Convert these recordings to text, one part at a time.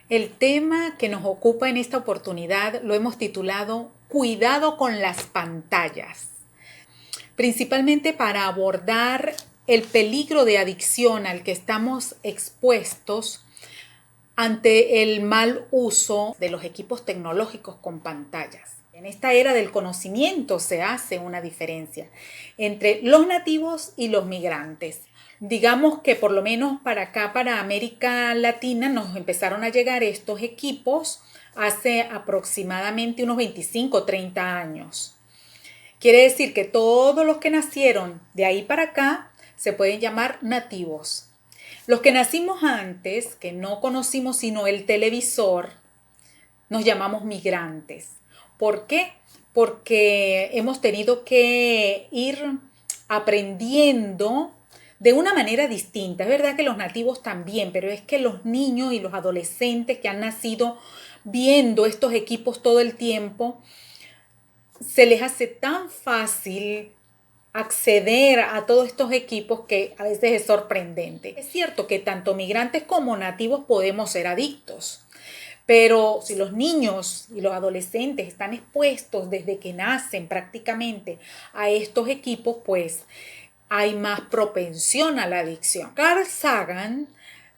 El tema que nos ocupa en esta oportunidad lo hemos titulado Cuidado con las pantallas, principalmente para abordar el peligro de adicción al que estamos expuestos ante el mal uso de los equipos tecnológicos con pantallas. En esta era del conocimiento se hace una diferencia entre los nativos y los migrantes. Digamos que por lo menos para acá, para América Latina, nos empezaron a llegar estos equipos hace aproximadamente unos 25 o 30 años. Quiere decir que todos los que nacieron de ahí para acá se pueden llamar nativos. Los que nacimos antes, que no conocimos sino el televisor, nos llamamos migrantes. ¿Por qué? Porque hemos tenido que ir aprendiendo de una manera distinta. Es verdad que los nativos también, pero es que los niños y los adolescentes que han nacido viendo estos equipos todo el tiempo, se les hace tan fácil acceder a todos estos equipos que a veces es sorprendente. Es cierto que tanto migrantes como nativos podemos ser adictos, pero si los niños y los adolescentes están expuestos desde que nacen prácticamente a estos equipos, pues hay más propensión a la adicción. Carl Sagan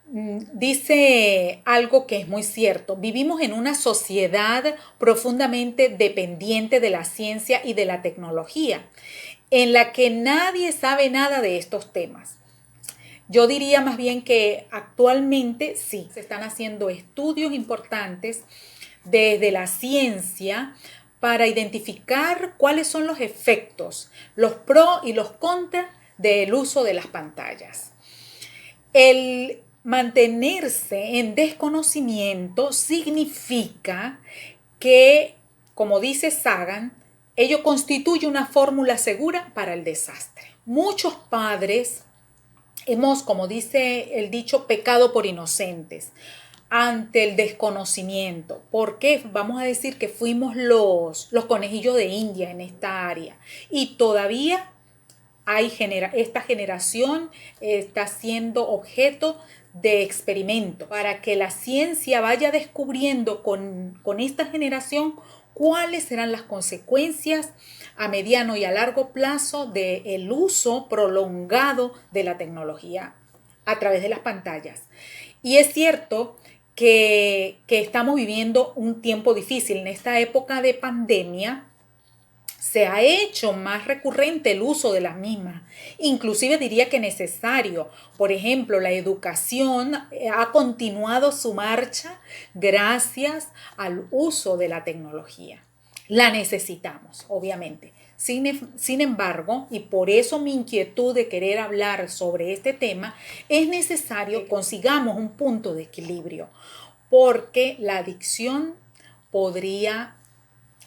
dice algo que es muy cierto. Vivimos en una sociedad profundamente dependiente de la ciencia y de la tecnología, en la que nadie sabe nada de estos temas. Yo diría más bien que actualmente sí, se están haciendo estudios importantes desde la ciencia para identificar cuáles son los efectos, los pros y los contras del uso de las pantallas. El mantenerse en desconocimiento significa que, como dice Sagan, ello constituye una fórmula segura para el desastre. Muchos padres hemos, como dice el dicho, pecado por inocentes ante el desconocimiento. ¿Por qué? Vamos a decir que fuimos los conejillos de India en esta área y todavía esta generación está siendo objeto de experimento para que la ciencia vaya descubriendo con esta generación cuáles serán las consecuencias a mediano y a largo plazo del uso prolongado de la tecnología a través de las pantallas. Y es cierto que estamos viviendo un tiempo difícil. En esta época de pandemia se ha hecho más recurrente el uso de las mismas. Inclusive diría que necesario. Por ejemplo, la educación ha continuado su marcha gracias al uso de la tecnología. La necesitamos, obviamente. Sin embargo, y por eso mi inquietud de querer hablar sobre este tema, es necesario que consigamos un punto de equilibrio, porque la adicción podría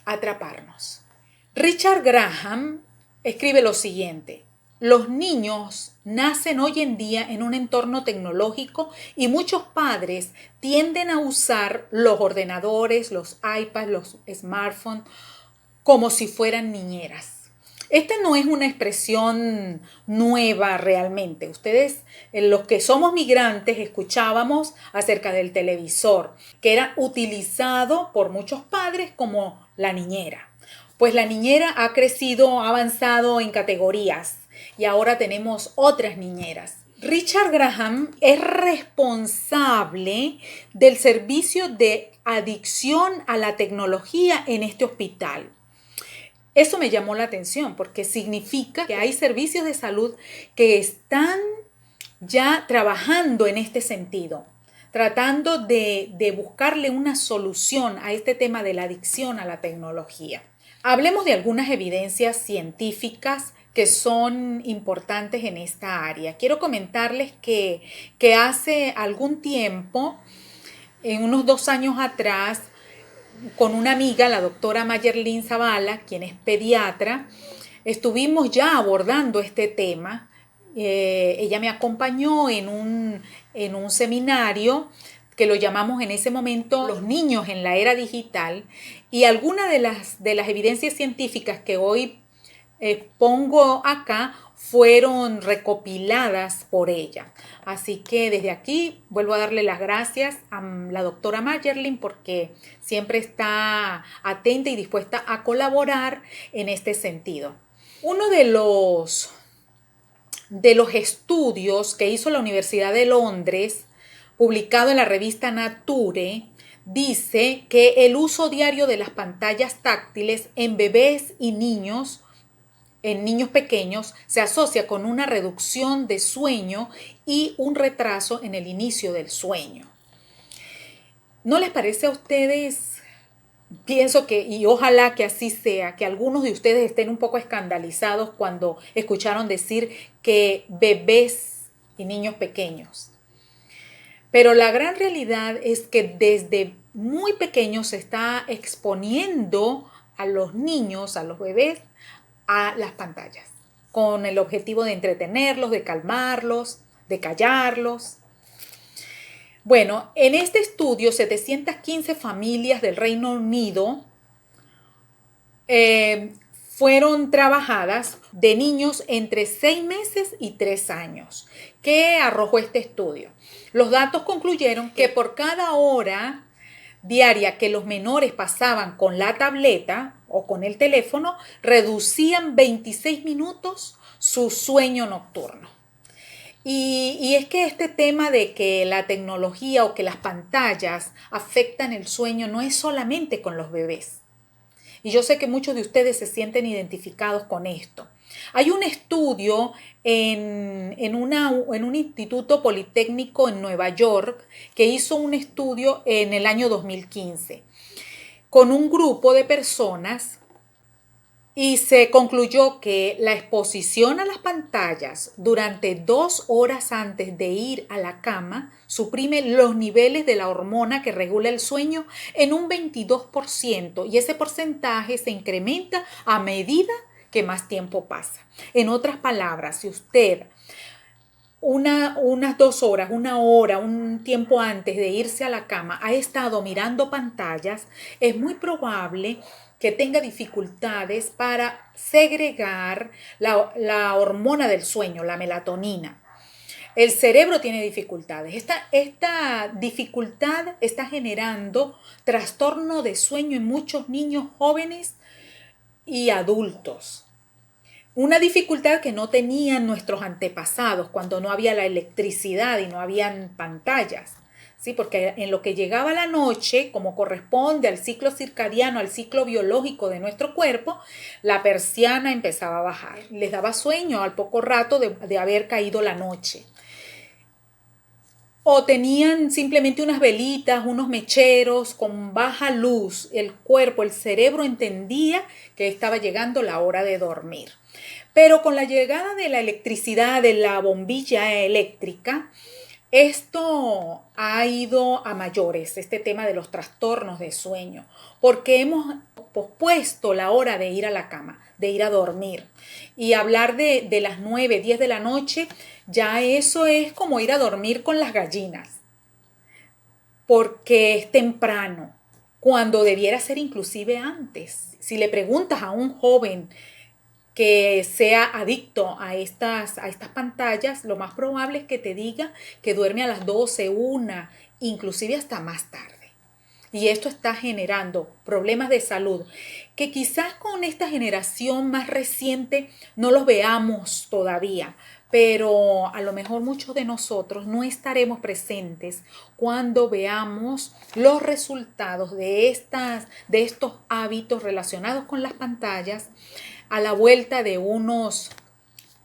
atraparnos. Richard Graham escribe lo siguiente: los niños nacen hoy en día en un entorno tecnológico y muchos padres tienden a usar los ordenadores, los iPads, los smartphones como si fueran niñeras. Esta no es una expresión nueva realmente. Ustedes, los que somos migrantes, escuchábamos acerca del televisor, que era utilizado por muchos padres como la niñera. Pues la niñera ha crecido, ha avanzado en categorías y ahora tenemos otras niñeras. Richard Graham es responsable del servicio de adicción a la tecnología en este hospital. Eso me llamó la atención porque significa que hay servicios de salud que están ya trabajando en este sentido, tratando de buscarle una solución a este tema de la adicción a la tecnología. Hablemos de algunas evidencias científicas que son importantes en esta área. Quiero comentarles que hace algún tiempo, en unos 2 años atrás, con una amiga, la doctora Mayerlin Zavala, quien es pediatra, estuvimos ya abordando este tema. Ella me acompañó en un seminario que lo llamamos en ese momento Los niños en la era digital, y algunas de las evidencias científicas que hoy pongo acá fueron recopiladas por ella. Así que desde aquí vuelvo a darle las gracias a la doctora Mayerlin porque siempre está atenta y dispuesta a colaborar en este sentido. Uno de los estudios que hizo la Universidad de Londres, publicado en la revista Nature, dice que el uso diario de las pantallas táctiles en bebés y niños, en niños pequeños, se asocia con una reducción de sueño y un retraso en el inicio del sueño. ¿No les parece a ustedes? Pienso que, y ojalá que así sea, que algunos de ustedes estén un poco escandalizados cuando escucharon decir que bebés y niños pequeños. Pero la gran realidad es que desde muy pequeños se está exponiendo a los niños, a los bebés, a las pantallas, con el objetivo de entretenerlos, de calmarlos, de callarlos. Bueno, en este estudio, 715 familias del Reino Unido fueron trabajadas de niños entre 6 meses y 3 años. ¿Qué arrojó este estudio? Los datos concluyeron que por cada hora diaria que los menores pasaban con la tableta o con el teléfono, reducían 26 minutos su sueño nocturno. Y es que este tema de que la tecnología o que las pantallas afectan el sueño no es solamente con los bebés. Y yo sé que muchos de ustedes se sienten identificados con esto. Hay un estudio en un instituto politécnico en Nueva York que hizo un estudio en el año 2015 con un grupo de personas y se concluyó que la exposición a las pantallas durante 2 horas antes de ir a la cama suprime los niveles de la hormona que regula el sueño en un 22% y ese porcentaje se incrementa a medida que más tiempo pasa. En otras palabras, si usted unas 2 horas, 1 hora, un tiempo antes de irse a la cama ha estado mirando pantallas, es muy probable que tenga dificultades para segregar la hormona del sueño, la melatonina. El cerebro tiene dificultades. Esta dificultad está generando trastorno de sueño en muchos niños jóvenes y adultos. Una dificultad que no tenían nuestros antepasados cuando no había la electricidad y no habían pantallas. Sí, porque en lo que llegaba la noche, como corresponde al ciclo circadiano, al ciclo biológico de nuestro cuerpo, la persiana empezaba a bajar. Les daba sueño al poco rato de haber caído la noche. O tenían simplemente unas velitas, unos mecheros con baja luz. El cuerpo, el cerebro entendía que estaba llegando la hora de dormir. Pero con la llegada de la electricidad, de la bombilla eléctrica, esto ha ido a mayores, este tema de los trastornos de sueño, porque hemos pospuesto la hora de ir a la cama, de ir a dormir. Y hablar de las 9, 10 de la noche, ya eso es como ir a dormir con las gallinas, porque es temprano, cuando debiera ser inclusive antes. Si le preguntas a un joven que sea adicto a estas pantallas, lo más probable es que te diga que duerme a las 12, 1, inclusive hasta más tarde. Y esto está generando problemas de salud que quizás con esta generación más reciente no los veamos todavía, pero a lo mejor muchos de nosotros no estaremos presentes cuando veamos los resultados de estos hábitos relacionados con las pantallas a la vuelta de unos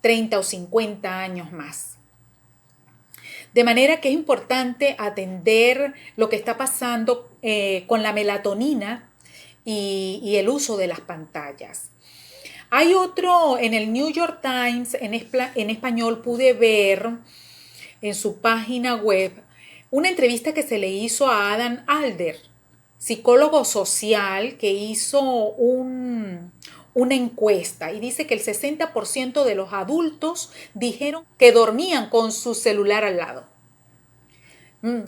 30 o 50 años más. De manera que es importante atender lo que está pasando con la melatonina y el uso de las pantallas. Hay otro, en el New York Times, en español, pude ver en su página web una entrevista que se le hizo a Adam Alder, psicólogo social, que hizo una encuesta y dice que el 60% de los adultos dijeron que dormían con su celular al lado.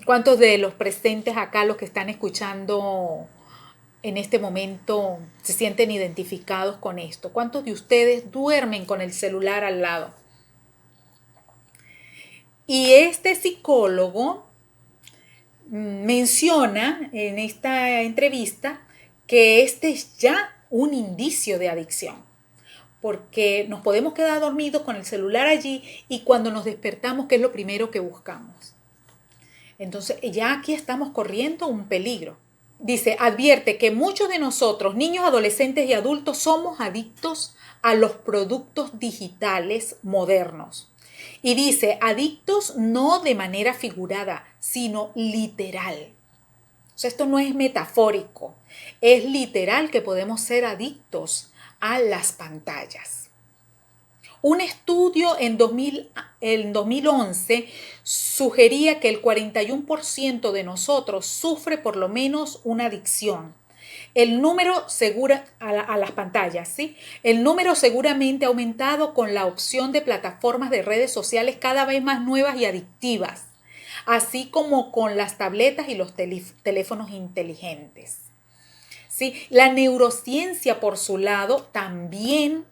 ¿Cuántos de los presentes acá, los que están escuchando en este momento se sienten identificados con esto? ¿Cuántos de ustedes duermen con el celular al lado? Y este psicólogo menciona en esta entrevista que este es ya un indicio de adicción, porque nos podemos quedar dormidos con el celular allí y cuando nos despertamos, ¿qué es lo primero que buscamos? Entonces ya aquí estamos corriendo un peligro. Dice, advierte que muchos de nosotros, niños, adolescentes y adultos, somos adictos a los productos digitales modernos. Y dice, adictos no de manera figurada, sino literal. O sea, esto no es metafórico, es literal que podemos ser adictos a las pantallas. Un estudio en 2011 sugería que el 41% de nosotros sufre por lo menos una adicción. El número a las pantallas, ¿sí? El número seguramente ha aumentado con la opción de plataformas de redes sociales cada vez más nuevas y adictivas, así como con las tabletas y los teléfonos inteligentes. ¿Sí? La neurociencia, por su lado, también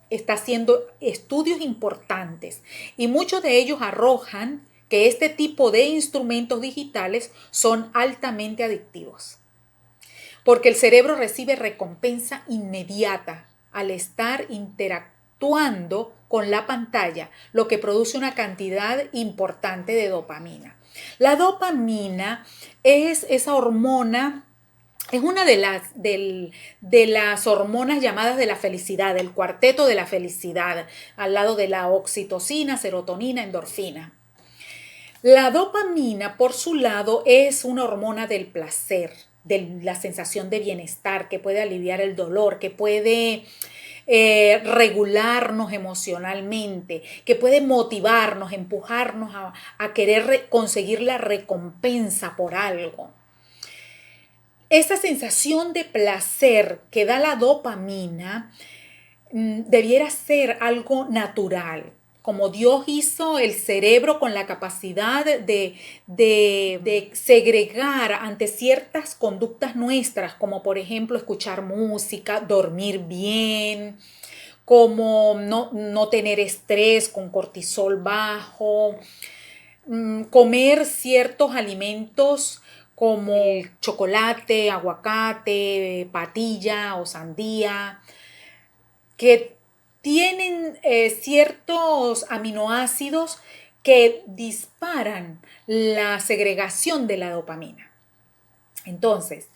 está haciendo estudios importantes y muchos de ellos arrojan que este tipo de instrumentos digitales son altamente adictivos, porque el cerebro recibe recompensa inmediata al estar interactuando con la pantalla, lo que produce una cantidad importante de dopamina. La dopamina es esa hormona. Es una de las hormonas llamadas de la felicidad, el cuarteto de la felicidad, al lado de la oxitocina, serotonina, endorfina. La dopamina, por su lado, es una hormona del placer, de la sensación de bienestar, que puede aliviar el dolor, que puede regularnos emocionalmente, que puede motivarnos, empujarnos a querer conseguir la recompensa por algo. Esa sensación de placer que da la dopamina debiera ser algo natural, como Dios hizo el cerebro con la capacidad de segregar ante ciertas conductas nuestras, como por ejemplo escuchar música, dormir bien, como no tener estrés con cortisol bajo, comer ciertos alimentos como el chocolate, aguacate, patilla o sandía, que tienen ciertos aminoácidos que disparan la segregación de la dopamina. Entonces,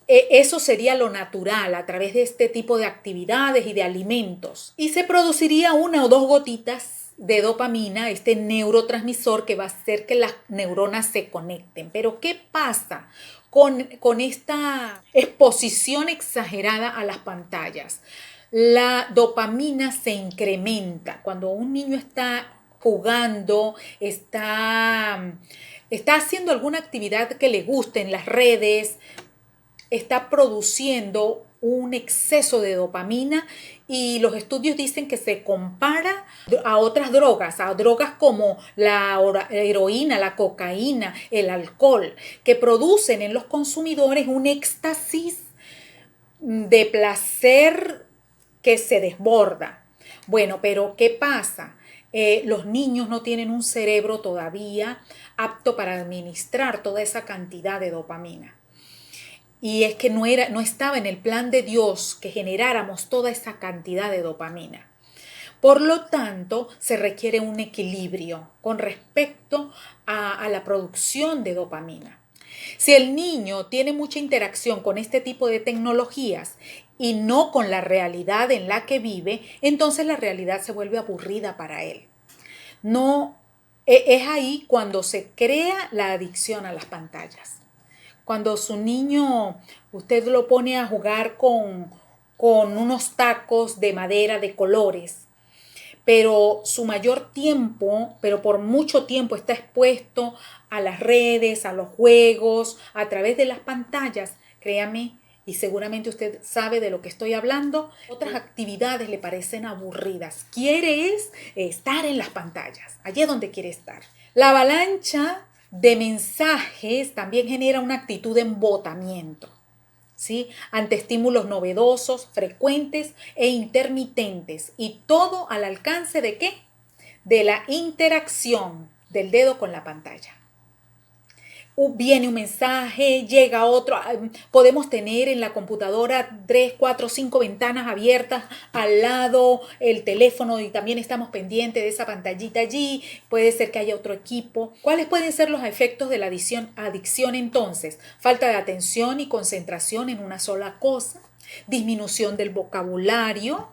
eso sería lo natural a través de este tipo de actividades y de alimentos. Y se produciría 1 o 2 gotitas de dopamina, este neurotransmisor que va a hacer que las neuronas se conecten. Pero ¿qué pasa con esta exposición exagerada a las pantallas? La dopamina se incrementa cuando un niño está jugando, está haciendo alguna actividad que le guste en las redes, está produciendo un exceso de dopamina y los estudios dicen que se compara a otras drogas, a drogas como la heroína, la cocaína, el alcohol, que producen en los consumidores un éxtasis de placer que se desborda. Bueno, pero ¿qué pasa? Los niños no tienen un cerebro todavía apto para administrar toda esa cantidad de dopamina. Y es que no estaba en el plan de Dios que generáramos toda esa cantidad de dopamina. Por lo tanto, se requiere un equilibrio con respecto a la producción de dopamina. Si el niño tiene mucha interacción con este tipo de tecnologías y no con la realidad en la que vive, entonces la realidad se vuelve aburrida para él. No, es ahí cuando se crea la adicción a las pantallas. Cuando su niño, usted lo pone a jugar con unos tacos de madera de colores, pero su mayor tiempo, pero por mucho tiempo está expuesto a las redes, a los juegos, a través de las pantallas, créame, y seguramente usted sabe de lo que estoy hablando, otras actividades le parecen aburridas. Quiere estar en las pantallas, allí es donde quiere estar. La avalancha de mensajes también genera una actitud de embotamiento. ¿sí? Ante estímulos novedosos, frecuentes e intermitentes. Y todo al alcance ¿de qué? De la interacción del dedo con la pantalla. Viene un mensaje, llega otro, podemos tener en la computadora 3, 4, 5 ventanas abiertas al lado, el teléfono, y también estamos pendientes de esa pantallita allí, puede ser que haya otro equipo. ¿Cuáles pueden ser los efectos de la adicción entonces? Falta de atención y concentración en una sola cosa, disminución del vocabulario,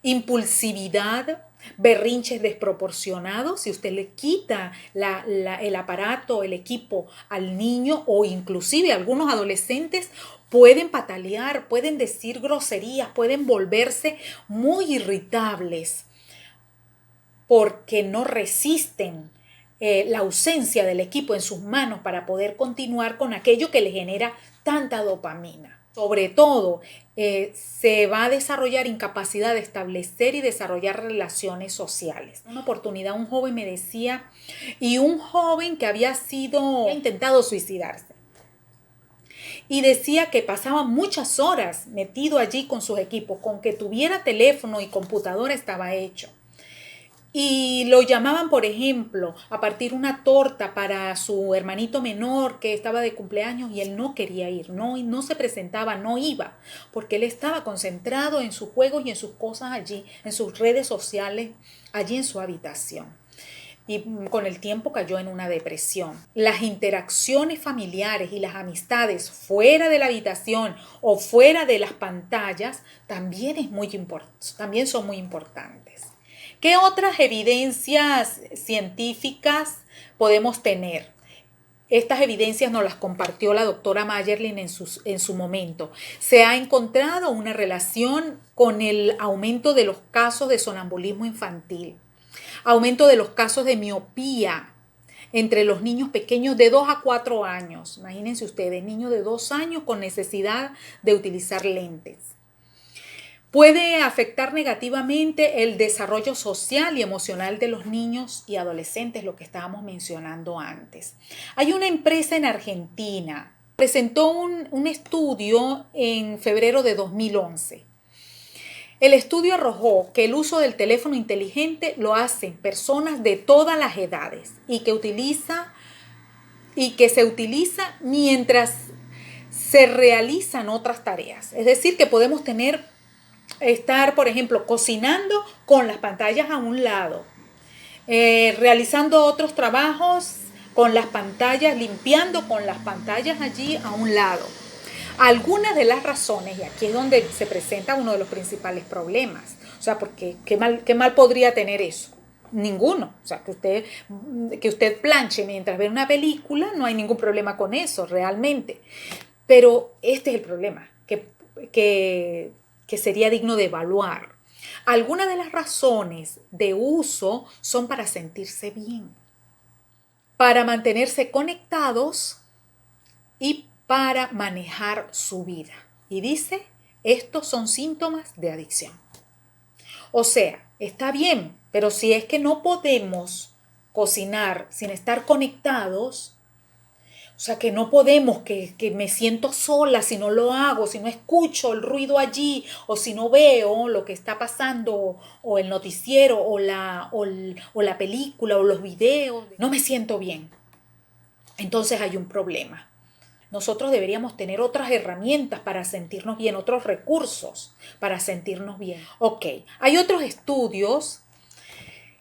impulsividad, berrinches desproporcionados. Si usted le quita el aparato, el equipo al niño, o inclusive algunos adolescentes pueden patalear, pueden decir groserías, pueden volverse muy irritables porque no resisten la ausencia del equipo en sus manos para poder continuar con aquello que le genera tanta dopamina. Sobre todo, se va a desarrollar incapacidad de establecer y desarrollar relaciones sociales. En una oportunidad un joven me decía, y un joven que había intentado suicidarse, y decía que pasaba muchas horas metido allí con sus equipos, con que tuviera teléfono y computadora estaba hecho. Y lo llamaban, por ejemplo, a partir una torta para su hermanito menor que estaba de cumpleaños, y él no quería ir, no se presentaba, no iba, porque él estaba concentrado en sus juegos y en sus cosas allí, en sus redes sociales, allí en su habitación. Y con el tiempo cayó en una depresión. Las interacciones familiares y las amistades fuera de la habitación o fuera de las pantallas también son muy importantes. ¿Qué otras evidencias científicas podemos tener? Estas evidencias nos las compartió la doctora Mayerlin en su momento. Se ha encontrado una relación con el aumento de los casos de sonambulismo infantil, aumento de los casos de miopía entre los niños pequeños de 2 a 4 años. Imagínense ustedes, niños de 2 años con necesidad de utilizar lentes. Puede afectar negativamente el desarrollo social y emocional de los niños y adolescentes, lo que estábamos mencionando antes. Hay una empresa en Argentina, presentó un estudio en febrero de 2011. El estudio arrojó que el uso del teléfono inteligente lo hacen personas de todas las edades y que se utiliza mientras se realizan otras tareas. Es decir, que podemos estar, por ejemplo, cocinando con las pantallas a un lado, realizando otros trabajos con las pantallas, limpiando con las pantallas allí a un lado. Algunas de las razones, y aquí es donde se presenta uno de los principales problemas, o sea, porque qué mal podría tener eso. Ninguno. O sea, que usted planche mientras ve una película, no hay ningún problema con eso, realmente. Pero este es el problema, que sería digno de evaluar. Algunas de las razones de uso son para sentirse bien, para mantenerse conectados y para manejar su vida. Y dice, estos son síntomas de adicción. O sea, está bien, pero si es que no podemos cocinar sin estar conectados, o sea, que no podemos, que me siento sola si no lo hago, si no escucho el ruido allí, o si no veo lo que está pasando, o el noticiero, o la película, o los videos, no me siento bien. Entonces hay un problema. Nosotros deberíamos tener otras herramientas para sentirnos bien, otros recursos para sentirnos bien. Ok, hay otros estudios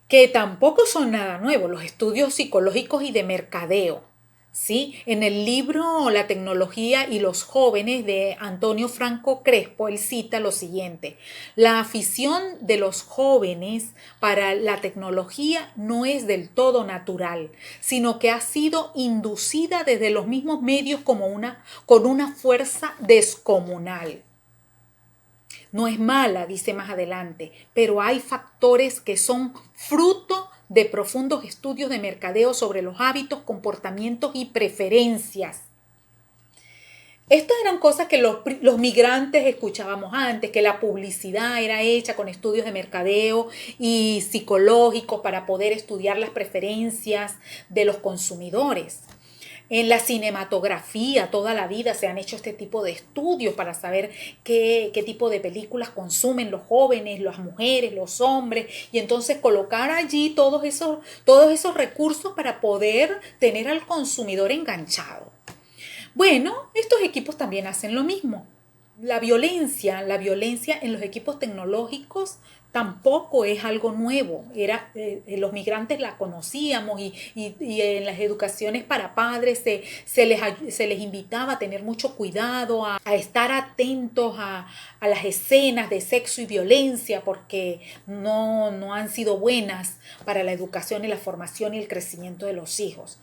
que tampoco son nada nuevo, los estudios psicológicos y de mercadeo. ¿Sí? En el libro La tecnología y los jóvenes de Antonio Franco Crespo, él cita lo siguiente: la afición de los jóvenes para la tecnología no es del todo natural, sino que ha sido inducida desde los mismos medios con una fuerza descomunal. No es mala, dice más adelante, pero hay factores que son fruto de profundos estudios de mercadeo sobre los hábitos, comportamientos y preferencias. Estas eran cosas que los migrantes escuchábamos antes, que la publicidad era hecha con estudios de mercadeo y psicológicos para poder estudiar las preferencias de los consumidores. En la cinematografía toda la vida se han hecho este tipo de estudios para saber qué tipo de películas consumen los jóvenes, las mujeres, los hombres, y entonces colocar allí todos esos recursos para poder tener al consumidor enganchado. Bueno, estos equipos también hacen lo mismo. La violencia en los equipos tecnológicos tampoco es algo nuevo. Los migrantes la conocíamos y en las educaciones para padres se les invitaba a tener mucho cuidado, a estar atentos a las escenas de sexo y violencia porque no han sido buenas para la educación y la formación y el crecimiento de los hijos.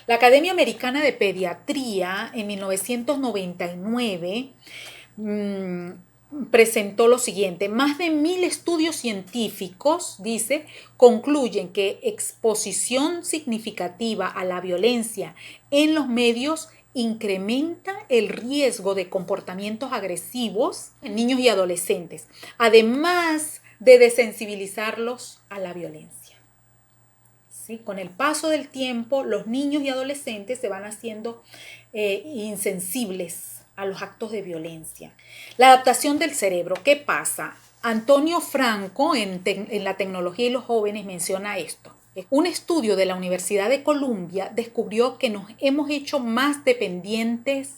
La Academia Americana de Pediatría en 1999 presentó lo siguiente: más de 1000 estudios científicos, dice, concluyen que exposición significativa a la violencia en los medios incrementa el riesgo de comportamientos agresivos en niños y adolescentes, además de desensibilizarlos a la violencia. ¿Sí? Con el paso del tiempo, los niños y adolescentes se van haciendo insensibles a los actos de violencia. La adaptación del cerebro, ¿qué pasa? Antonio Franco en la tecnología y los jóvenes menciona esto. Un estudio de la Universidad de Columbia descubrió que nos hemos hecho más dependientes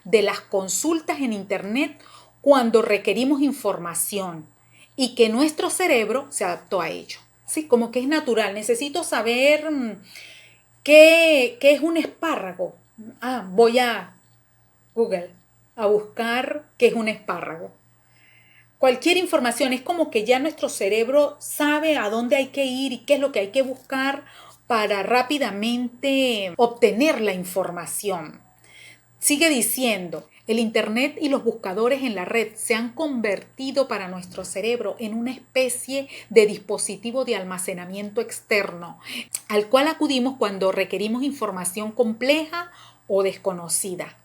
de las consultas en Internet cuando requerimos información y que nuestro cerebro se adaptó a ello. Sí, como que es natural. Necesito saber qué es un espárrago. Voy a Google a buscar qué es un espárrago. Cualquier información, es como que ya nuestro cerebro sabe a dónde hay que ir y qué es lo que hay que buscar para rápidamente obtener la información. Sigue diciendo, el Internet y los buscadores en la red se han convertido para nuestro cerebro en una especie de dispositivo de almacenamiento externo, al cual acudimos cuando requerimos información compleja o desconocida.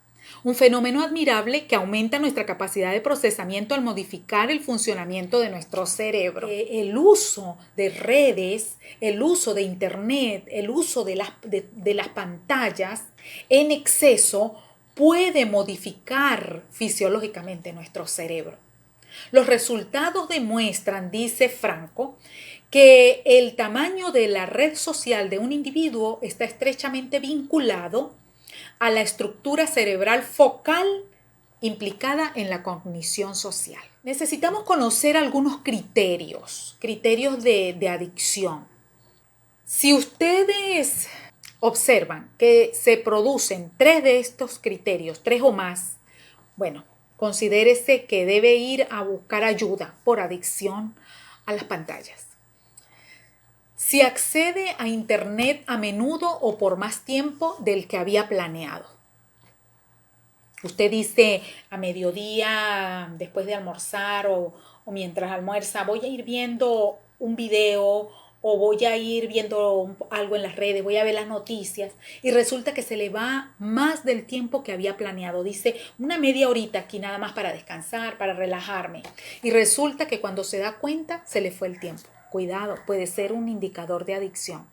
Un fenómeno admirable que aumenta nuestra capacidad de procesamiento al modificar el funcionamiento de nuestro cerebro. El uso de redes, el uso de Internet, el uso de las pantallas en exceso puede modificar fisiológicamente nuestro cerebro. Los resultados demuestran, dice Franco, que el tamaño de la red social de un individuo está estrechamente vinculado a la estructura cerebral focal implicada en la cognición social. Necesitamos conocer algunos criterios de adicción. Si ustedes observan que se producen 3 de estos criterios, 3 o más, bueno, considérese que debe ir a buscar ayuda por adicción a las pantallas. Si accede a Internet a menudo o por más tiempo del que había planeado. Usted dice a mediodía, después de almorzar o mientras almuerza, voy a ir viendo un video o voy a ir viendo algo en las redes, voy a ver las noticias, y resulta que se le va más del tiempo que había planeado. Dice, una media horita aquí nada más para descansar, para relajarme. Y resulta que cuando se da cuenta, se le fue el tiempo. Cuidado, puede ser un indicador de adicción.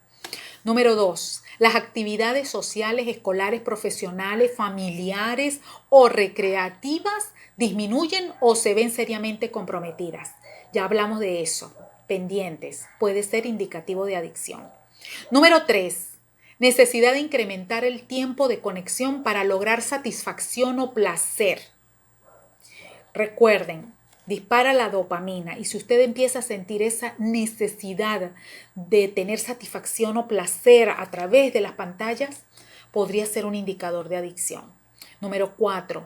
Número 2, las actividades sociales, escolares, profesionales, familiares o recreativas disminuyen o se ven seriamente comprometidas. Ya hablamos de eso. Pendientes, puede ser indicativo de adicción. Número 3, necesidad de incrementar el tiempo de conexión para lograr satisfacción o placer. Recuerden, dispara la dopamina y si usted empieza a sentir esa necesidad de tener satisfacción o placer a través de las pantallas, podría ser un indicador de adicción. Número 4,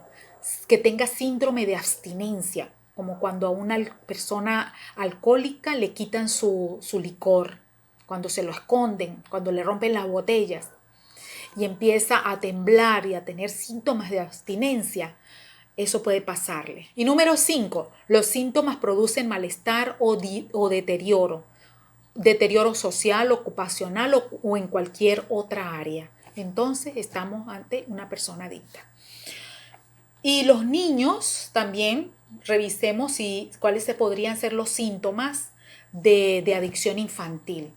que tenga síndrome de abstinencia, como cuando a una persona alcohólica le quitan su licor, cuando se lo esconden, cuando le rompen las botellas y empieza a temblar y a tener síntomas de abstinencia. Eso puede pasarle. Y número 5, los síntomas producen malestar o deterioro social, ocupacional o en cualquier otra área. Entonces estamos ante una persona adicta. Y los niños también, revisemos cuáles se podrían ser los síntomas de adicción infantil.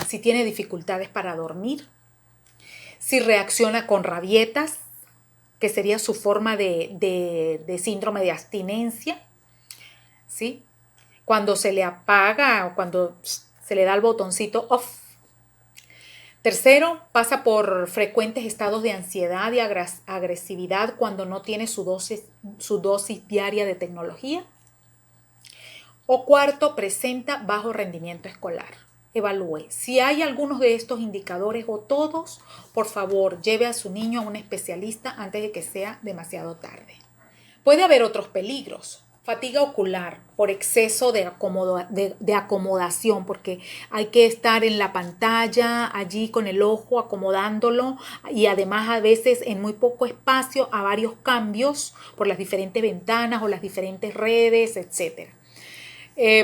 Si tiene dificultades para dormir, Si reacciona con rabietas, que sería su forma de síndrome de abstinencia, ¿sí? Cuando se le apaga o cuando se le da el botoncito off. Tercero, pasa por frecuentes estados de ansiedad y agresividad cuando no tiene su dosis diaria de tecnología. O cuarto, presenta bajo rendimiento escolar. Evalúe. Si hay algunos de estos indicadores o todos, por favor, lleve a su niño a un especialista antes de que sea demasiado tarde. Puede haber otros peligros. Fatiga ocular por exceso de acomodación, porque hay que estar en la pantalla, allí con el ojo acomodándolo, y además a veces en muy poco espacio a varios cambios por las diferentes ventanas o las diferentes redes, etc.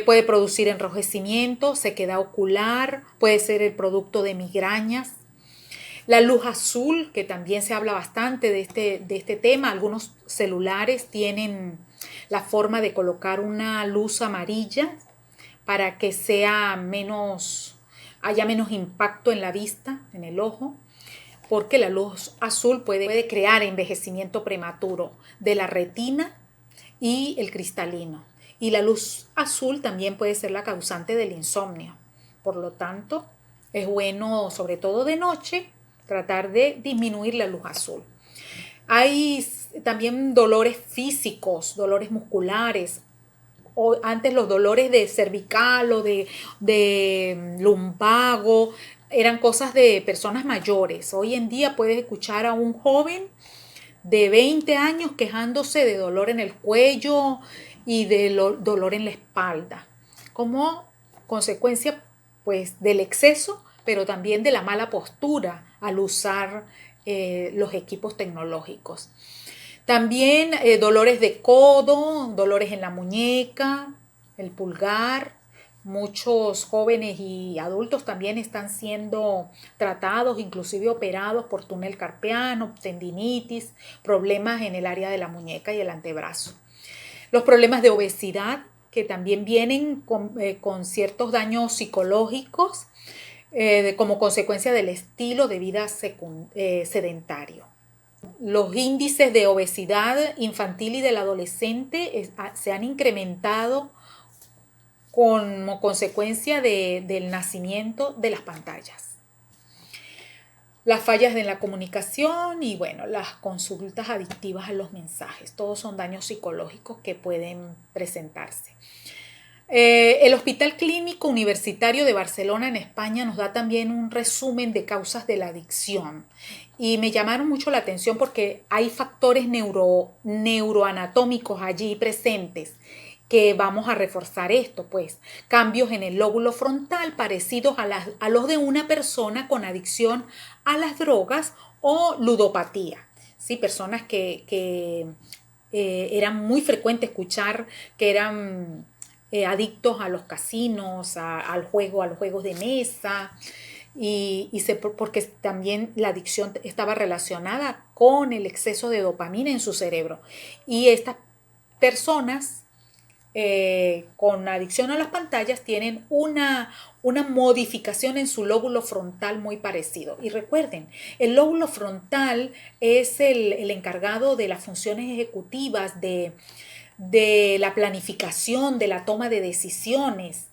Puede producir enrojecimiento, sequedad ocular, puede ser el producto de migrañas. La luz azul, que también se habla bastante de este tema, algunos celulares tienen la forma de colocar una luz amarilla para que haya menos impacto en la vista, en el ojo, porque la luz azul puede crear envejecimiento prematuro de la retina y el cristalino. Y la luz azul también puede ser la causante del insomnio. Por lo tanto, es bueno, sobre todo de noche, tratar de disminuir la luz azul. Hay también dolores físicos, dolores musculares, o antes los dolores de cervical o de lumbago eran cosas de personas mayores. Hoy en día puedes escuchar a un joven de 20 años quejándose de dolor en el cuello y de dolor en la espalda, como consecuencia pues del exceso, pero también de la mala postura al usar los equipos tecnológicos. También dolores de codo, dolores en la muñeca, el pulgar. Muchos jóvenes y adultos también están siendo tratados, inclusive operados por túnel carpiano, tendinitis, problemas en el área de la muñeca y el antebrazo. Los problemas de obesidad, que también vienen con ciertos daños psicológicos como consecuencia del estilo de vida sedentario. Los índices de obesidad infantil y del adolescente se han incrementado como consecuencia del nacimiento de las pantallas. Las fallas en la comunicación y bueno, las consultas adictivas a los mensajes. Todos son daños psicológicos que pueden presentarse. El Hospital Clínico Universitario de Barcelona en España nos da también un resumen de causas de la adicción y me llamaron mucho la atención porque hay factores neuroanatómicos allí presentes que vamos a reforzar esto, pues cambios en el lóbulo frontal parecidos a los de una persona con adicción a las drogas o ludopatía, ¿sí? Personas que eran muy frecuente escuchar que eran adictos a los casinos, a los juegos de mesa, porque también la adicción estaba relacionada con el exceso de dopamina en su cerebro. Y estas personas con adicción a las pantallas tienen una modificación en su lóbulo frontal muy parecido. Y recuerden, el lóbulo frontal es el encargado de las funciones ejecutivas, de la planificación, de la toma de decisiones.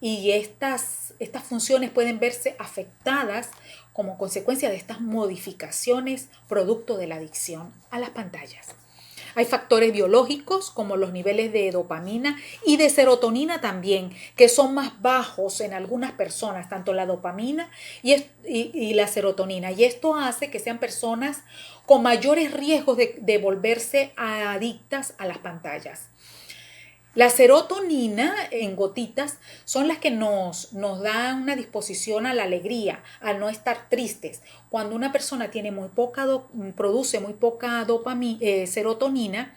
Y estas funciones pueden verse afectadas como consecuencia de estas modificaciones producto de la adicción a las pantallas. Hay factores biológicos como los niveles de dopamina y de serotonina también, que son más bajos en algunas personas, tanto la dopamina y la serotonina. Y esto hace que sean personas con mayores riesgos de volverse adictas a las pantallas. La serotonina en gotitas son las que nos dan una disposición a la alegría, a no estar tristes. Cuando una persona tiene produce muy poca serotonina,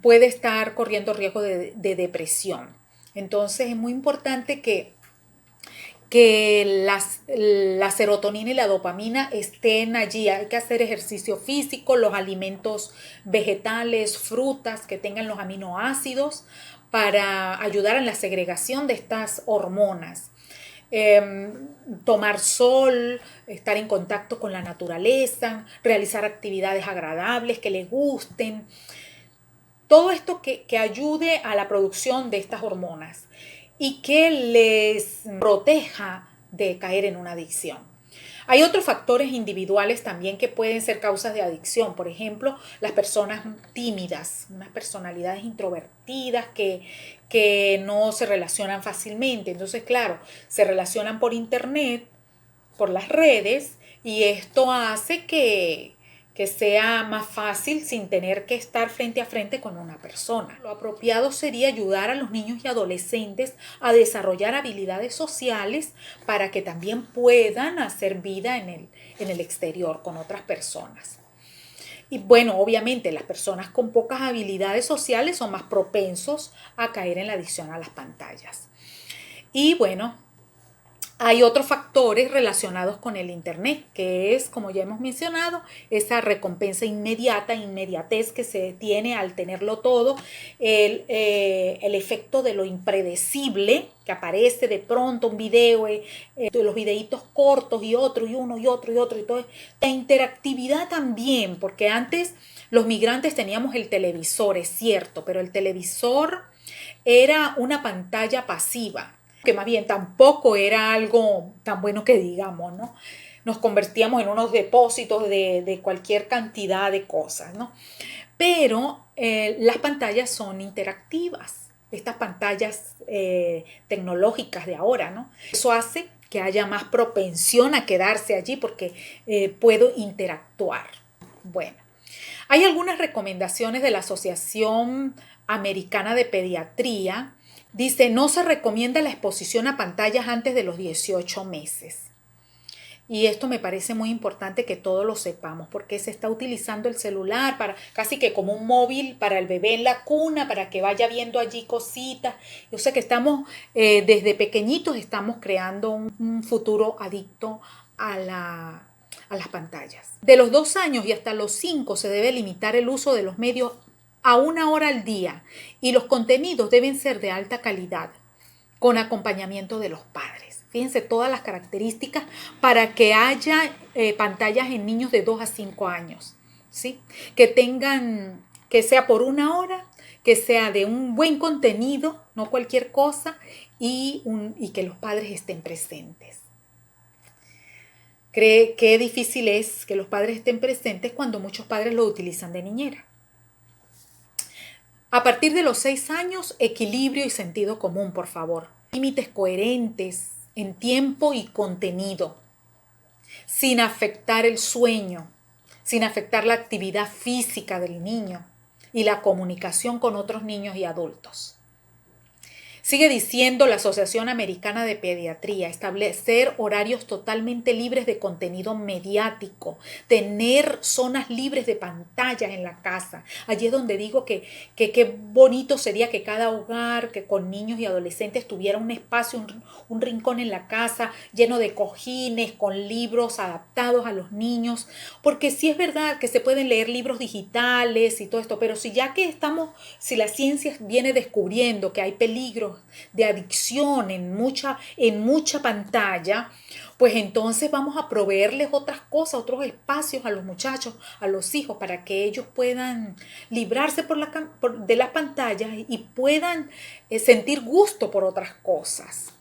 puede estar corriendo riesgo de depresión. Entonces es muy importante que la serotonina y la dopamina estén allí. Hay que hacer ejercicio físico, los alimentos vegetales, frutas que tengan los aminoácidos para ayudar en la segregación de estas hormonas. tomar sol, estar en contacto con la naturaleza, realizar actividades agradables que les gusten. Todo esto que ayude a la producción de estas hormonas y que les proteja de caer en una adicción. Hay otros factores individuales también que pueden ser causas de adicción. Por ejemplo, las personas tímidas, unas personalidades introvertidas que no se relacionan fácilmente. Entonces, claro, se relacionan por internet, por las redes, y esto hace que sea más fácil sin tener que estar frente a frente con una persona. Lo apropiado sería ayudar a los niños y adolescentes a desarrollar habilidades sociales para que también puedan hacer vida en el exterior con otras personas. Y bueno, obviamente las personas con pocas habilidades sociales son más propensos a caer en la adicción a las pantallas. Y bueno, hay otros factores relacionados con el Internet, que es, como ya hemos mencionado, esa recompensa inmediata, inmediatez que se tiene al tenerlo todo, el efecto de lo impredecible, que aparece de pronto un video, de los videitos cortos y otro, y uno, y otro, y otro, y todo. La interactividad también, porque antes los migrantes teníamos el televisor, es cierto, pero el televisor era una pantalla pasiva, que más bien tampoco era algo tan bueno que digamos, ¿no? Nos convertíamos en unos depósitos de cualquier cantidad de cosas, ¿no? Pero las pantallas son interactivas, estas pantallas tecnológicas de ahora, ¿no? Eso hace que haya más propensión a quedarse allí porque puedo interactuar. Bueno, hay algunas recomendaciones de la Asociación Americana de Pediatría. Dice, no se recomienda la exposición a pantallas antes de los 18 meses. Y esto me parece muy importante que todos lo sepamos, porque se está utilizando el celular para casi que como un móvil para el bebé en la cuna, para que vaya viendo allí cositas. Yo sé que estamos, desde pequeñitos, estamos creando un futuro adicto a las pantallas. De los 2 años y hasta los 5 se debe limitar el uso de los medios a 1 hora al día y los contenidos deben ser de alta calidad con acompañamiento de los padres. Fíjense todas las características para que haya pantallas en niños de 2 a 5 años, ¿sí? Que sea por 1 hora, que sea de un buen contenido, no cualquier cosa, y que los padres estén presentes. Qué difícil es que los padres estén presentes cuando muchos padres lo utilizan de niñera. A partir de los 6 años, equilibrio y sentido común, por favor. Límites coherentes en tiempo y contenido, sin afectar el sueño, sin afectar la actividad física del niño y la comunicación con otros niños y adultos. Sigue diciendo la Asociación Americana de Pediatría, establecer horarios totalmente libres de contenido mediático, tener zonas libres de pantallas en la casa. Allí es donde digo que qué bonito sería que cada hogar, que con niños y adolescentes tuviera un espacio, un rincón en la casa lleno de cojines, con libros adaptados a los niños, porque sí es verdad que se pueden leer libros digitales y todo esto, pero si la ciencia viene descubriendo que hay peligros de adicción en mucha pantalla, pues entonces vamos a proveerles otras cosas, otros espacios a los muchachos, a los hijos, para que ellos puedan librarse de las pantallas y puedan sentir gusto por otras cosas.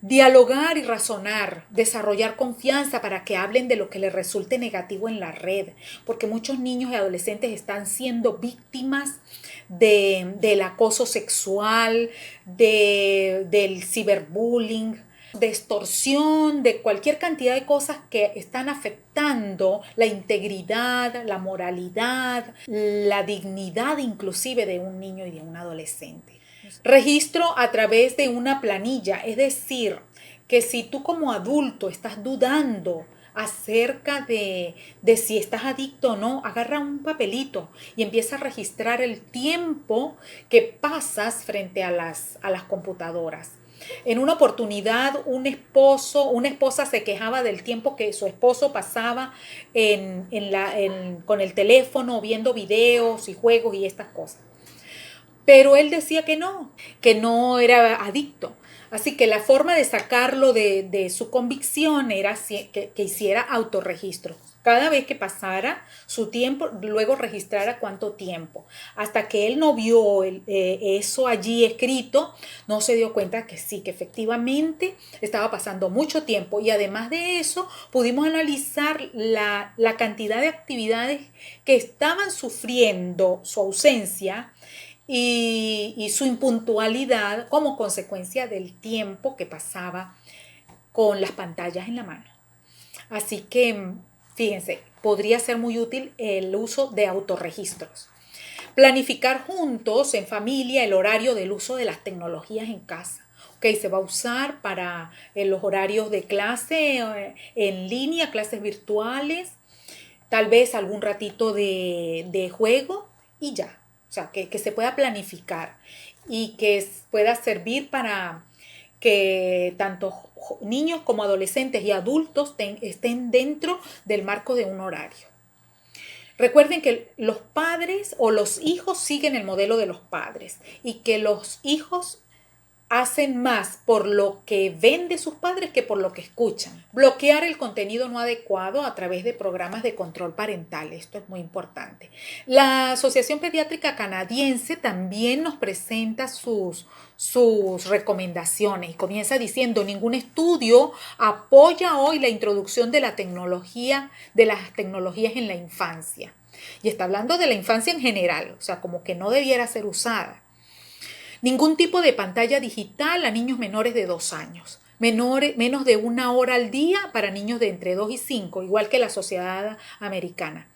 Dialogar y razonar, desarrollar confianza para que hablen de lo que les resulte negativo en la red, porque muchos niños y adolescentes están siendo víctimas del acoso sexual, del ciberbullying, de extorsión, de cualquier cantidad de cosas que están afectando la integridad, la moralidad, la dignidad inclusive de un niño y de un adolescente. Registro a través de una planilla, es decir, que si tú como adulto estás dudando acerca de si estás adicto o no, agarra un papelito y empieza a registrar el tiempo que pasas frente a las computadoras. En una oportunidad, una esposa se quejaba del tiempo que su esposo pasaba con el teléfono, viendo videos y juegos y estas cosas. Pero él decía que no era adicto. Así que la forma de sacarlo de su convicción era que hiciera autorregistro. Cada vez que pasara su tiempo, luego registrara cuánto tiempo. Hasta que él no vio eso allí escrito, no se dio cuenta que sí, que efectivamente estaba pasando mucho tiempo. Y además de eso, pudimos analizar la cantidad de actividades que estaban sufriendo su ausencia y su impuntualidad como consecuencia del tiempo que pasaba con las pantallas en la mano. Así que, fíjense, podría ser muy útil el uso de autorregistros. Planificar juntos en familia el horario del uso de las tecnologías en casa. Ok, se va a usar para los horarios de clase en línea, clases virtuales, tal vez algún ratito de juego y ya. O sea, que se pueda planificar y que pueda servir para que tanto niños como adolescentes y adultos estén dentro del marco de un horario. Recuerden que los padres o los hijos siguen el modelo de los padres y que los hijos hacen más por lo que ven de sus padres que por lo que escuchan. Bloquear el contenido no adecuado a través de programas de control parental. Esto es muy importante. La Asociación Pediátrica Canadiense también nos presenta sus recomendaciones y comienza diciendo: ningún estudio apoya hoy la introducción de las tecnologías en la infancia. Y está hablando de la infancia en general, o sea, como que no debiera ser usada. Ningún tipo de pantalla digital a niños menores de 2 años. Menos de 1 hora al día para niños de entre 2 y 5, igual que la sociedad americana.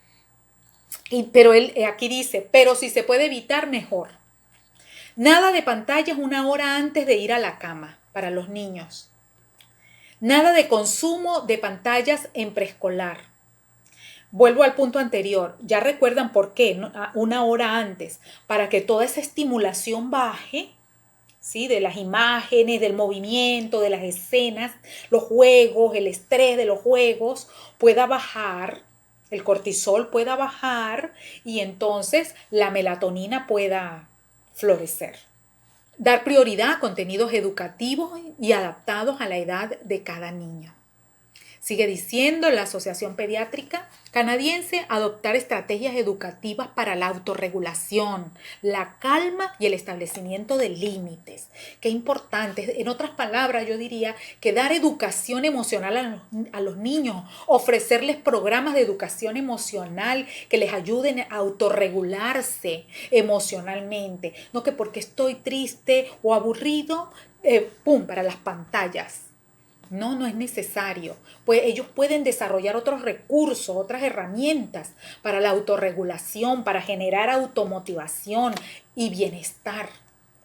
Pero él aquí dice, pero si se puede evitar, mejor. Nada de pantallas 1 hora antes de ir a la cama para los niños. Nada de consumo de pantallas en preescolar. Vuelvo al punto anterior, ya recuerdan por qué, ¿no? 1 hora antes, para que toda esa estimulación baje, ¿sí? De las imágenes, del movimiento, de las escenas, los juegos, el estrés de los juegos, pueda bajar, el cortisol pueda bajar y entonces la melatonina pueda florecer. Dar prioridad a contenidos educativos y adaptados a la edad de cada niño. Sigue diciendo la Asociación Pediátrica Canadiense: adoptar estrategias educativas para la autorregulación, la calma y el establecimiento de límites. Qué importante. En otras palabras, yo diría que dar educación emocional a los niños, ofrecerles programas de educación emocional que les ayuden a autorregularse emocionalmente. No que porque estoy triste o aburrido, para las pantallas. No, no es necesario. Pues ellos pueden desarrollar otros recursos, otras herramientas para la autorregulación, para generar automotivación y bienestar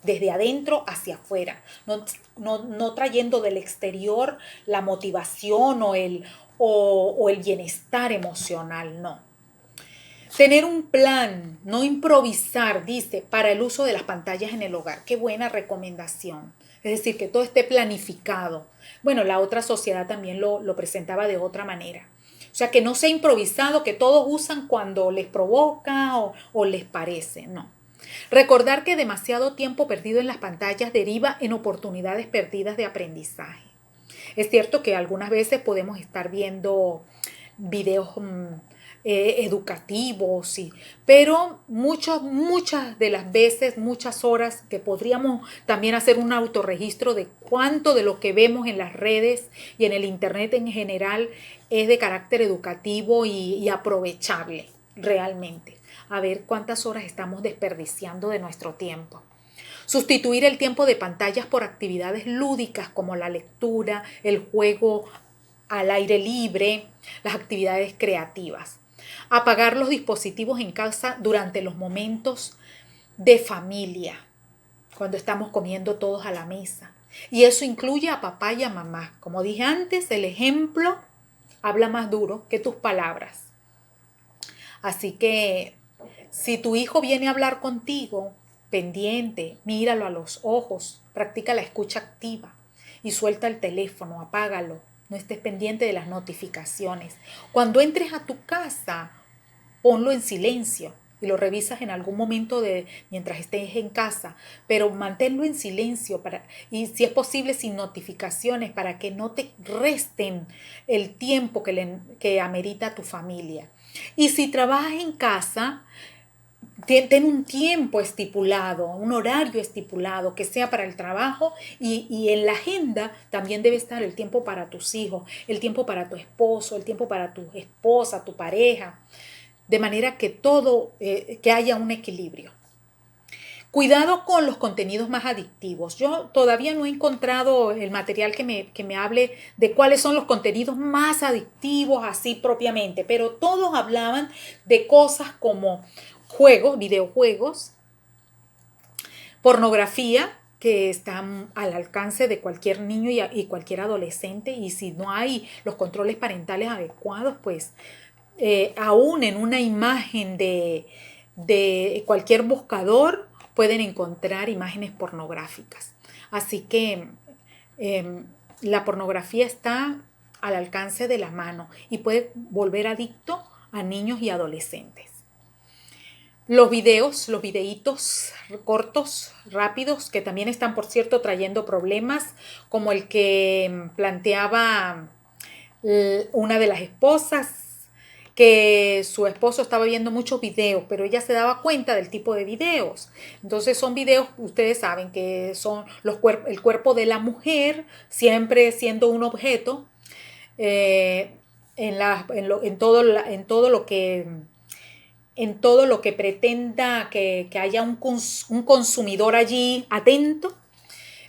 desde adentro hacia afuera. No trayendo del exterior la motivación o el bienestar emocional, no. Tener un plan, no improvisar, dice, para el uso de las pantallas en el hogar. Qué buena recomendación. Es decir, que todo esté planificado. Bueno, la otra sociedad también lo presentaba de otra manera. O sea, que no sea improvisado, que todos usan cuando les provoca o les parece, no. Recordar que demasiado tiempo perdido en las pantallas deriva en oportunidades perdidas de aprendizaje. Es cierto que algunas veces podemos estar viendo videos educativos, sí, pero muchas de las veces, muchas horas que podríamos también hacer un autorregistro de cuánto de lo que vemos en las redes y en el internet en general es de carácter educativo y aprovechable realmente. A ver cuántas horas estamos desperdiciando de nuestro tiempo. Sustituir el tiempo de pantallas por actividades lúdicas como la lectura, el juego al aire libre, las actividades creativas. Apagar los dispositivos en casa durante los momentos de familia, cuando estamos comiendo todos a la mesa. Y eso incluye a papá y a mamá. Como dije antes, el ejemplo habla más duro que tus palabras. Así que si tu hijo viene a hablar contigo, pendiente, míralo a los ojos, practica la escucha activa y suelta el teléfono, apágalo. No estés pendiente de las notificaciones. Cuando entres a tu casa, ponlo en silencio y lo revisas en algún momento mientras estés en casa, pero manténlo en silencio y si es posible sin notificaciones para que no te resten el tiempo que amerita tu familia. Y si trabajas en casa, ten un tiempo estipulado, un horario estipulado que sea para el trabajo y en la agenda también debe estar el tiempo para tus hijos, el tiempo para tu esposo, el tiempo para tu esposa, tu pareja, de manera que que haya un equilibrio. Cuidado con los contenidos más adictivos. Yo todavía no he encontrado el material que me hable de cuáles son los contenidos más adictivos así propiamente, pero todos hablaban de cosas como juegos, videojuegos, pornografía, que están al alcance de cualquier niño y cualquier adolescente, y si no hay los controles parentales adecuados, pues aún en una imagen de cualquier buscador pueden encontrar imágenes pornográficas. Así que la pornografía está al alcance de la mano y puede volver adicto a niños y adolescentes. Los videitos cortos, rápidos, que también están, por cierto, trayendo problemas, como el que planteaba una de las esposas, que su esposo estaba viendo muchos videos, pero ella se daba cuenta del tipo de videos. Entonces son videos, ustedes saben, que son el cuerpo de la mujer, siempre siendo un objeto, en todo lo que pretenda que haya un consumidor allí atento.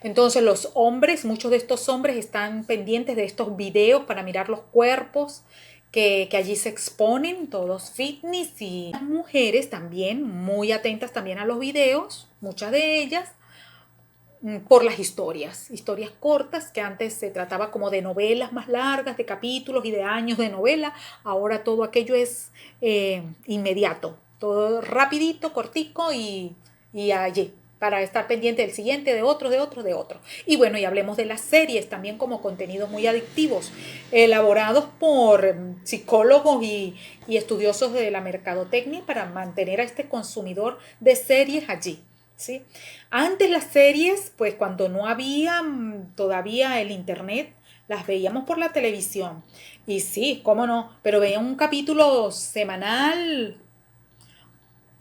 Entonces los hombres, muchos de estos hombres están pendientes de estos videos para mirar los cuerpos que allí se exponen, todos fitness, y las mujeres también muy atentas también a los videos, muchas de ellas, por las historias cortas, que antes se trataba como de novelas más largas, de capítulos y de años de novela. Ahora todo aquello es inmediato, todo rapidito, cortico y allí, para estar pendiente del siguiente, de otro. Y bueno, y hablemos de las series también como contenidos muy adictivos, elaborados por psicólogos y estudiosos de la mercadotecnia para mantener a este consumidor de series allí. ¿Sí? Antes las series, pues cuando no había todavía el internet, las veíamos por la televisión. Y sí, cómo no, pero veía un capítulo semanal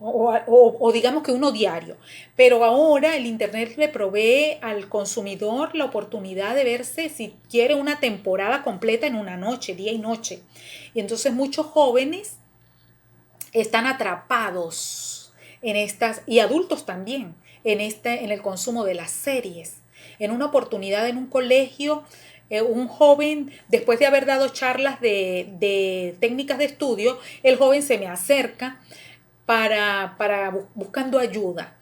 o digamos que uno diario. Pero ahora el internet le provee al consumidor la oportunidad de verse, si quiere, una temporada completa en una noche, día y noche. Y entonces muchos jóvenes están atrapados en estas, y adultos también, en el consumo de las series. En una oportunidad en un colegio, un joven, después de haber dado charlas de técnicas de estudio, el joven se me acerca buscando ayuda.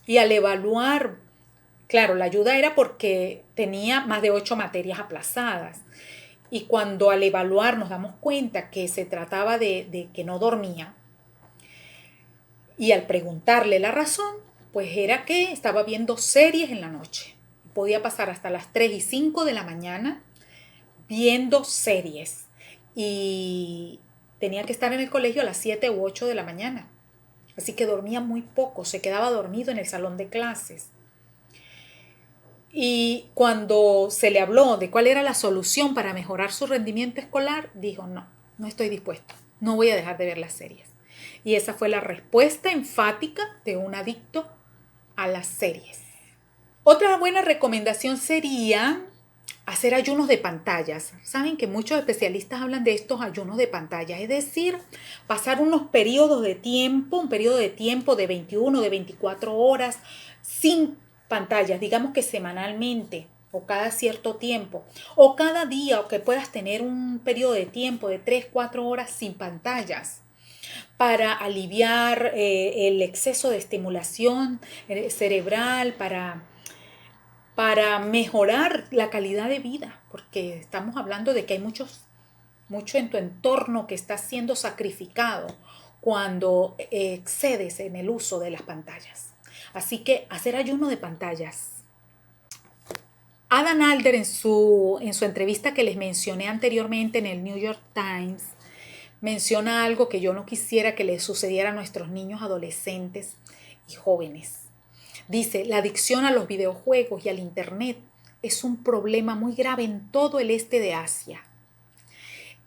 Y al evaluar, claro, la ayuda era porque tenía más de 8 materias aplazadas. Y cuando al evaluar nos damos cuenta que se trataba de que no dormía, y al preguntarle la razón, pues era que estaba viendo series en la noche. Podía pasar hasta las 3 y 5 de la mañana viendo series. Y tenía que estar en el colegio a las 7 u 8 de la mañana. Así que dormía muy poco, se quedaba dormido en el salón de clases. Y cuando se le habló de cuál era la solución para mejorar su rendimiento escolar, dijo, no estoy dispuesto, no voy a dejar de ver las series. Y esa fue la respuesta enfática de un adicto a las series. Otra buena recomendación sería hacer ayunos de pantallas. Saben que muchos especialistas hablan de estos ayunos de pantallas, es decir, pasar unos periodos de tiempo, un periodo de tiempo de 21, de 24 horas sin pantallas, digamos que semanalmente o cada cierto tiempo, o cada día, o que puedas tener un periodo de tiempo de 3, 4 horas sin pantallas, para aliviar el exceso de estimulación cerebral, para mejorar la calidad de vida, porque estamos hablando de que hay mucho en tu entorno que está siendo sacrificado cuando excedes en el uso de las pantallas. Así que hacer ayuno de pantallas. Adam Alder en su entrevista que les mencioné anteriormente en el New York Times menciona algo que yo no quisiera que le sucediera a nuestros niños, adolescentes y jóvenes. Dice, la adicción a los videojuegos y al Internet es un problema muy grave en todo el este de Asia.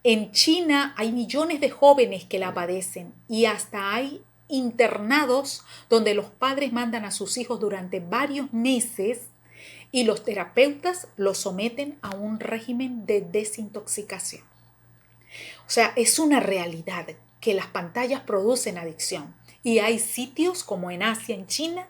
En China hay millones de jóvenes que la padecen y hasta hay internados donde los padres mandan a sus hijos durante varios meses y los terapeutas los someten a un régimen de desintoxicación. O sea, es una realidad que las pantallas producen adicción y hay sitios como en Asia, en China,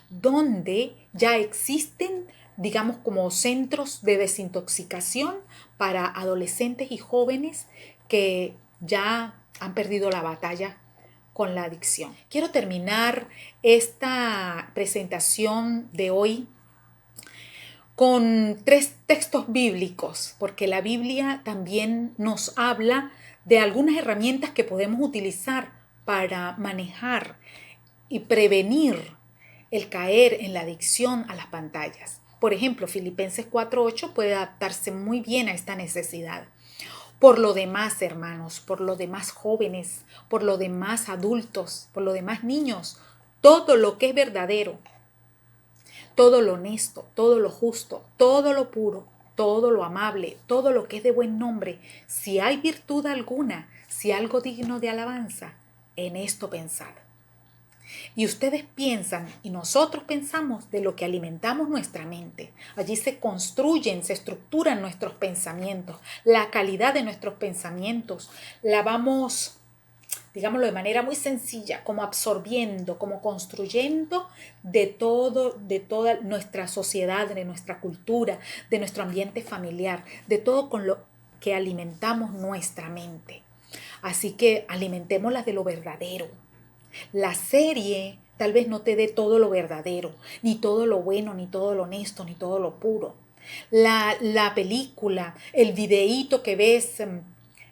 donde ya existen, digamos, como centros de desintoxicación para adolescentes y jóvenes que ya han perdido la batalla con la adicción. Quiero terminar esta presentación de hoy con 3 textos bíblicos, porque la Biblia también nos habla de algunas herramientas que podemos utilizar para manejar y prevenir el caer en la adicción a las pantallas. Por ejemplo, Filipenses 4:8 puede adaptarse muy bien a esta necesidad. Por lo demás, hermanos, por lo demás jóvenes, por lo demás adultos, por lo demás niños, todo lo que es verdadero, todo lo honesto, todo lo justo, todo lo puro, todo lo amable, todo lo que es de buen nombre, si hay virtud alguna, si algo digno de alabanza, en esto pensad. Y ustedes piensan y nosotros pensamos de lo que alimentamos nuestra mente. Allí se construyen, se estructuran nuestros pensamientos, la calidad de nuestros pensamientos la vamos, digámoslo de manera muy sencilla, como absorbiendo, como construyendo de toda nuestra sociedad, de nuestra cultura, de nuestro ambiente familiar, de todo con lo que alimentamos nuestra mente. Así que alimentémosla de lo verdadero. La serie tal vez no te dé todo lo verdadero, ni todo lo bueno, ni todo lo honesto, ni todo lo puro. La película, el videíto que ves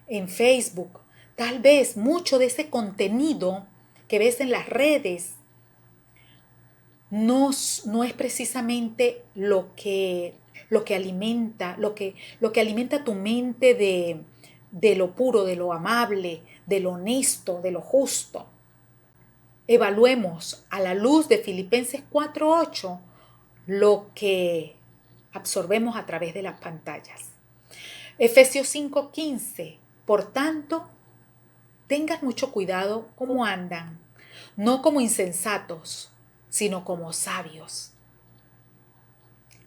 en Facebook, tal vez mucho de ese contenido que ves en las redes no es precisamente lo que alimenta, lo que alimenta tu mente de lo puro, de lo amable, de lo honesto, de lo justo. Evaluemos a la luz de Filipenses 4:8 lo que absorbemos a través de las pantallas. Efesios 5:15. Por tanto, tengan mucho cuidado cómo andan, no como insensatos, sino como sabios.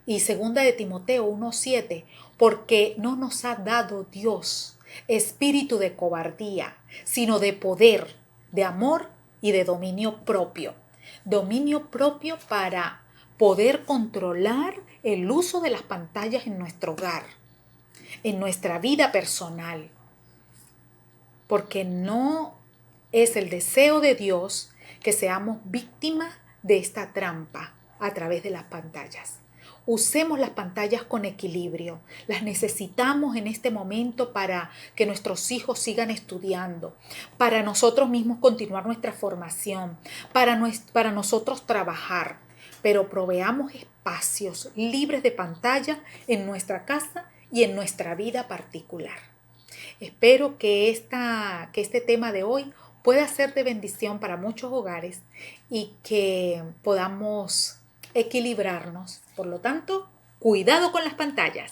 Y segunda de Timoteo 1:7, porque no nos ha dado Dios espíritu de cobardía, sino de poder, de amor y de dominio propio. Dominio propio para poder controlar el uso de las pantallas en nuestro hogar, en nuestra vida personal. Porque no es el deseo de Dios que seamos víctimas de esta trampa a través de las pantallas. Usemos las pantallas con equilibrio. Las necesitamos en este momento para que nuestros hijos sigan estudiando, para nosotros mismos continuar nuestra formación, para nosotros trabajar. Pero proveamos espacios libres de pantalla en nuestra casa y en nuestra vida particular. Espero que este tema de hoy pueda ser de bendición para muchos hogares y que podamos equilibrarnos. Por lo tanto, cuidado con las pantallas.